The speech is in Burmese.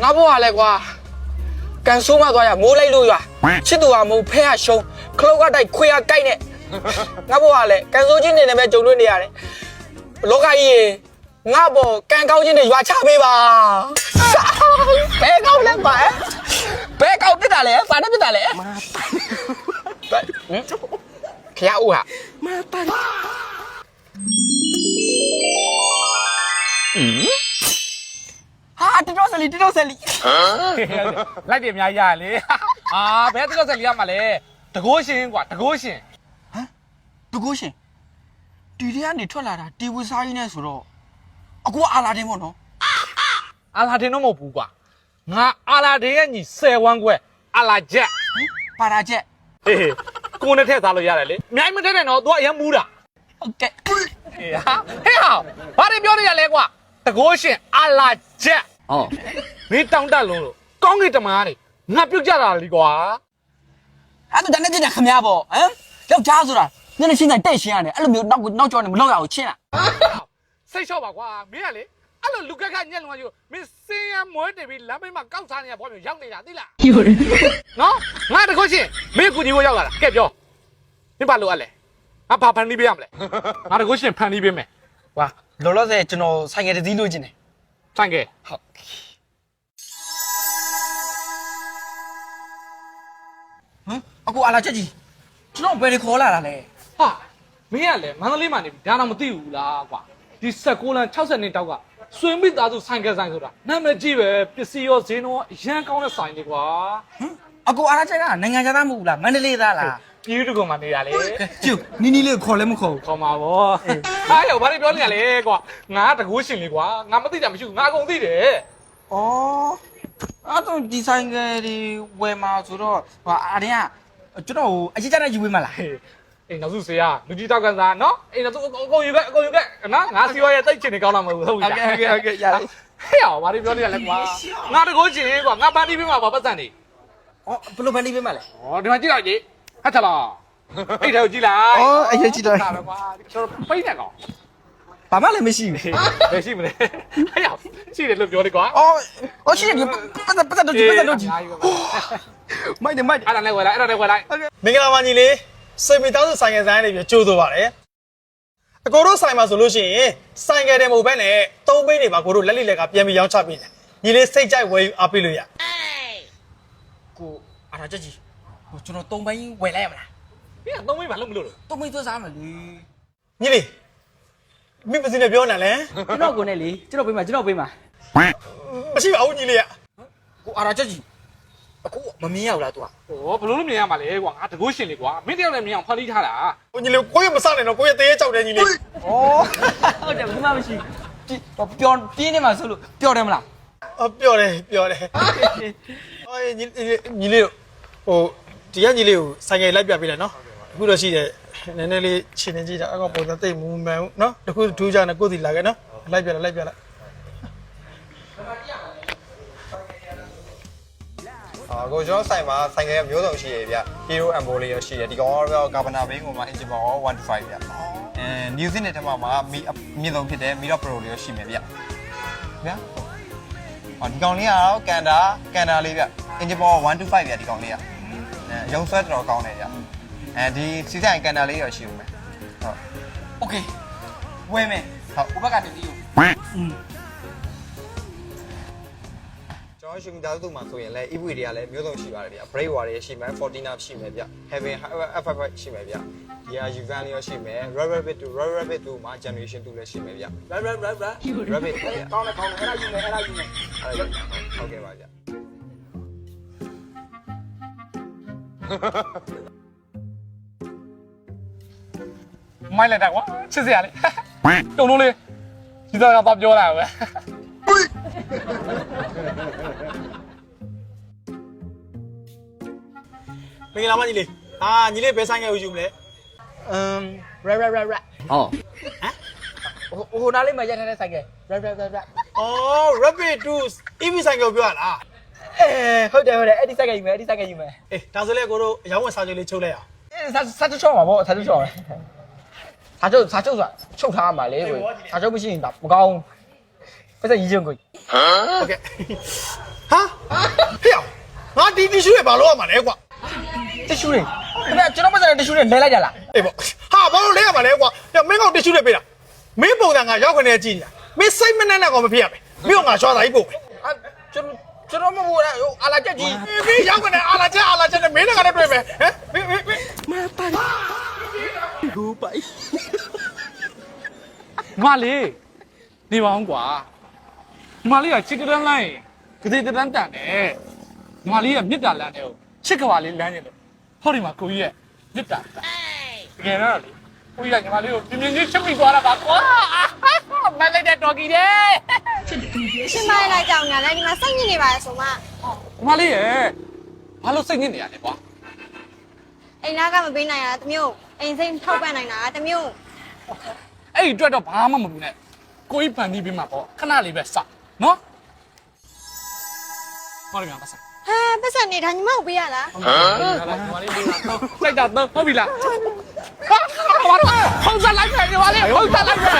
ငါဘွားလဲကွာကန်ဆိုးမသွားရမိုးလိုက်လို့ရွာချစ်သူကမိုးဖဲရရှုံးခလုတ်ကတိုက်ခွေရကိုက်နဲ့ငါဘွားလဲကန်ဆိုးချင်းနေနဲ့ပဲကြုံတွေ့နေရတယ်လောကကြီးရေငါဘောကန်ကောင်းချင်းတွေရွာချပေးပါဘဲကောင်းလဲပါဘဲကောင်းပြစ်တာလဲပါနဲ့ပြစ်တာလဲမာတိုင်ခရဦးဟာမာတိုင်ဟာတီတိုဆလီလိုက်တယ်အများကြီးရလေအာဘယ်တော့ဆက်လီရမှာလဲတကိုးရှင်ကွာတကိုးရှင်ဟမ်တကိုးရှင်တီထဲကနေထွက်လာတာတီဝူစားရင်းနဲ့ဆိုတော့အခုအာလာတင်ပေါ့နော်အာလာတင်တော့မဟုတ်ဘူးကွာငါအာလာတင်ရဲ့ညီ10ဝန်းခွဲအာလာချက်ပါရာချက်ဟေးကိုနဲ့ထည့်စားလို့ရတယ်လေအများကြီးမထည့်နဲ့တော့ तू အရင်မူးတာဟုတ်ကဲ့ဟေးဟာဘာတွေပြောနေရလဲကွာတကိုးရှင်အာလာချက်ဟောမင်းတောင်းတလုံးလို့ကောင်းကင်တမားနေငါပြုတ်ကြတာလीကွာအဲ့ဒါတနေ့တည်းခမရပေါ့ဟမ်ယောက်ျားဆိုတာညနေရှင်းတိုင်းတိတ်ရှင်းရတယ်အဲ့လိုမျိုးနောက်ကျော်နေမလောက်ရအောင်ချင်းလားစိတ်လျှော့ပါကွာမင်းကလေအဲ့လိုလူကက်ညက်လုံးကယူမင်းစင်းရမွဲတယ်ပြီးလမ်းဘေးမှာကောက်စားနေရဘောမျိုးရောက်နေတာသိလားနော်ငါတကိုးရှင်မင်းကူညီဖို့ရောက်လာတာကဲပြောမင်းဘာလို့အပ်လဲငါဘာဖန်တီးပေးရမလဲငါတကိုးရှင်ဖန်တီးပေးမယ်ဝါလောလောဆယ်ကျွန်တော်ဆိုင်ငယ်တည်းလို့ကျင်တယ်ဆိုင်ကဲဟုတ်ဟမ်အခုအာလာချက်ကြီးကျွန်တော်ဘယ်တွေခေါ်လာတာလဲဟာမင်းကလည်းမန္တလေးမှာနေပြီဒါတော့မသိဘူးလားကွာဒီ16လမ်း60နှစ်တောက်ကဆွေမိသားစုဆိုင်ကဲဆိုင်ဆိုတာနာမည်ကြီးပဲပစ္စည်းရောဈေးနှုန်းအရန်ကောင်းတဲ့ဆိုင်တွေကွာဟမ်အခုအာလာချက်ကနိုင်ငံခြားသားမဟုတ်ဘူးလားမန္တလေးသားလားပြည်သူကမှနေရလေကျုပ်နီနီလေးခေါ်လဲမခေါ်ဘူးခေါ်မှာဗောဟာရောဘာတွေပြောနေရလဲကွာငါတကူးရှင်လေကွာငါမသိတာမရှိဘူးငါအကုန်သိတယ်ဩအဲ့တော့ဒီဆိုင်ကတွေဝယ်မှာဆိုတော့အားရင်ကကျွန်တော်အကြီးကျယ်နဲ့ယူပေးမလားအေးနောက်စုစေရလူကြီးတောက်ကန်စားနော်အေးနောက်စုအကုန်ယူခဲ့နော်ငါစီဝါရဲ့တိတ်ချင်နေကောင်းတာမဟုတ်ဘူးဟုတ်ပြီဟုတ်ကဲ့ရတယ်ဟဲ့ရောဘာတွေပြောနေရလဲကွာငါတကူးရှင်ကွာငါပန်းတီးပေးမှာပါပတ်စံနေဩဘယ်လိုပန်းတီးပေးမလဲဩဒီမှာကြည့်လိုက်ကြည့်ဟတ်ချလာအဲ့ဒါကိုကြည့်လိုက်ဩအရေးကြည့်လိုက်ဟာကွာကျွန်တော်ပိတ်နေကောင်ဘာမှလည်းမရှိဘူးမရှိမလဲဟဲ့ရောရှိတယ်လို့ပြောလေကွာဩရှိတယ်ပတ်တော့ကြည့်မိုက်တယ်အဲ့ဒါနဲ့ဝယ်လိုက်မင်္ဂလာပါညီလေးစိတ်မီတောက်ဆိုင်ငယ်ဆိုင်နေပြီကြိုးဆိုပါတယ်အကိုတို့ဆိုင်မှာဆိုလို့ရှိရင်ဆိုင်ငယ်တယ်မဟုတ်ဘဲနဲ့သုံးပိန်းတွေမှာကိုတို့လက်လိလက်ကပြန်ပြီးရောင်းချပေးတယ်ညီလေးစိတ်ကြိုက်ဝယ်ယူအားပေးလို့ရကိုအားရချက်ကြီးကျွန်တော်သုံးပိန်းဝယ်လိုက်ရမလားမင်းကသုံးပိန်းဘာလို့မလို့လို့သုံးပိန်းသွန်းစားမယ်လေညီလေးမင်းမစင်းနဲ့ပြောနေလဲကျွန်တော်ကိုနဲ့လေကျွန်တော်ပေးမှာမရှိပါဘူးညီလေးကကိုအားရချက်ကြီးအခုမမြင်ရဘူးလား तू อ่ะဟောဘလို့လို့မြင်ရမှာလဲကွာငါတကိုးရှင်လေကွာမင်းတယောက်လည်းမြင်အောင်ဖန်တီးထားတာကိုညီလေးကိုရမစနဲ့တော့ကိုရသေးကြောက်တယ်ညီလေးဩဟုတ်တယ်ဘူးမရှိပျော်ပြင်းနေမှာဆိုလို့ပျော်တယ်မလားပျော်တယ်အော်ညီလေးဟိုဒီကညီလေးကိုဆိုင်ငယ်လိုက်ပြပေးလိုက်နော်အခုတော့ရှိတယ်နည်းနည်းလေးခြေနေကြည့်တာအကောင်ပုံစံသိမ့်မူမှန်ဘူးနော်တခုထူးကြနေကိုယ်စီလာခဲ့နော်လိုက်ပြလိုက်ကိုကျွန်တော်ဆိုင်မှာဆိုင်ကမျိုးစုံရှိရဗျ Hero Ambo လေးရရှိတယ်ဒီကောင်ကတော့ Governor Bing ကိုမှ engine power 125ဗျNew Zealand ထဲမှာမြင့်ဆုံးဖြစ်တဲ့ Miro Pro လေးရရှိမယ်ဗျဗျဒီကောင်လေးကတော့ကန်တာလေးဗျ engine power 125ဗျဒီကောင်လေးကရုံဆွဲတော်ကောင်းတယ်ဗျဒီစီးဆိုင်ကန်တာလေးရရှိဦးမယ်ဟုတ် Okay ဝယ်မယ်ဟုတ်ဥပက္ခတည်းယူကျွန်တော်ရှင်ဒါသူ့မှာဆိုရင်လည်း EV တွေကလည်းမျိုးစုံရှိပါတယ်ဗျ brake war တွေရှိမယ် Fortuner ရှိမယ်ဗျ Heaven F5 ရှိမယ်ဗျဒီဟာ Uvan လေးရှိမယ် Rabbit 2မှာ generation 2လည်းရှိမယ်ဗျ Rabbit ဗျကောင်းတယ်အဲ့ဒါယူမယ်ဟုတ်ကဲ့ပါဗျမိုက်လိုက်တာကွာချစ်စရာလေတုံလုံးလေးဒီသားကတော့ပြောလာပဲမင်္ဂလာပါညီလေးညီလေးဘယ်ဆိုင်ငယ်ကိုယူမလဲရက်ဟောဟိုနားလေးမှာရက်ထားတဲ့ဆိုင်ကရက်ဩ Rabbit 2 EV ဆိုင်ငယ်ကိုပြောရလားဟုတ်တယ်အဲ့ဒီဆိုင်ကယူမယ်ဒါဆိုလေကိုတို့အယောင်းဝင်စာချုပ်လေးချုပ်လိုက်အောင်စာချုပ်ချောမှာပေါ့စာချုပ်ချောမယ် စာချုပ်ဆိုတာချုပ်ထားမှာလေကိုစာချုပ်မရှိရင်ဒါမကောင်းပတ်စံရည်ချင်းကို โอเคဟာဟေ့ငါဒီတီရှူတွေဘာလို့ရမှာလဲကွာ တ िश ူးတွေခင်ဗျကျွန်တော်ပတ်စံတ िश ူးတွေလဲလိုက်ကြလား အေးပေါ့ဟာဘာလို့လဲရမှာလဲကွာညမင်းကောင်တီရှူတွေပေးတာမင်းပုံစံကရောက်ခနေကြည့်နေတာမင်းစိတ်မနဲ့နဲ့ကောင်မဖြစ်ရမယ်မင်းကငါချွားသားကြီးပို့မယ် ကျွန်တော်မဟုတ်ဘူးအာလာချက်ကြီး မင်းရောက်ခနေအာလာချက်နဲ့မင်းနဲ့ကလည်းတွေ့မယ်ဟမ်မင်းမလေးနေပါအောင်ကွာမလေးကချစ်ကတန်းလိုက်ကတိတန်းတန်တယ်မလေးကမြစ်တာလမ်းတယ်ချစ်ကဘာလေးလမ်းနေလို့ဟောဒီမှာကိုကြီးရဲ့မြစ်တာတကယ်တော့လေကိုကြီးကညီမလေးကိုပြင်းပြင်းချင်းချစ်ပြီးသွားတာပါကွာမလိုက်တဲ့တော်ကြီးတဲ့ ရှင်မလိုက်ကြောင်ညာလဲဒီမှာစိတ်ညစ်နေပါလေဆိုမှ ညီမလေးရဲ့ဘာလို့စိတ်ညစ်နေရလဲကွာ အိမ်သားကမပေးနိုင်ရတာတမျိုးအိမ်စိတ်ထောက်ပံ့နိုင်တာတမျိုး အဲ့ဒီအတွက်တော့ဘာမှမဘူးနဲ့ကိုကြီးပန်ပြီးပြီးမှာပေါ့ခဏလေးပဲစနော်ဟောဒီမှာပါစ ဟာပတ်စံနေတာညီမကိုပေးရလား လိုက်တာတော့ဟုတ်ပြီလားဟာဘာလို့ဟောစားလိုက်မယ်ညီမလေးဟောစားလိုက်မယ်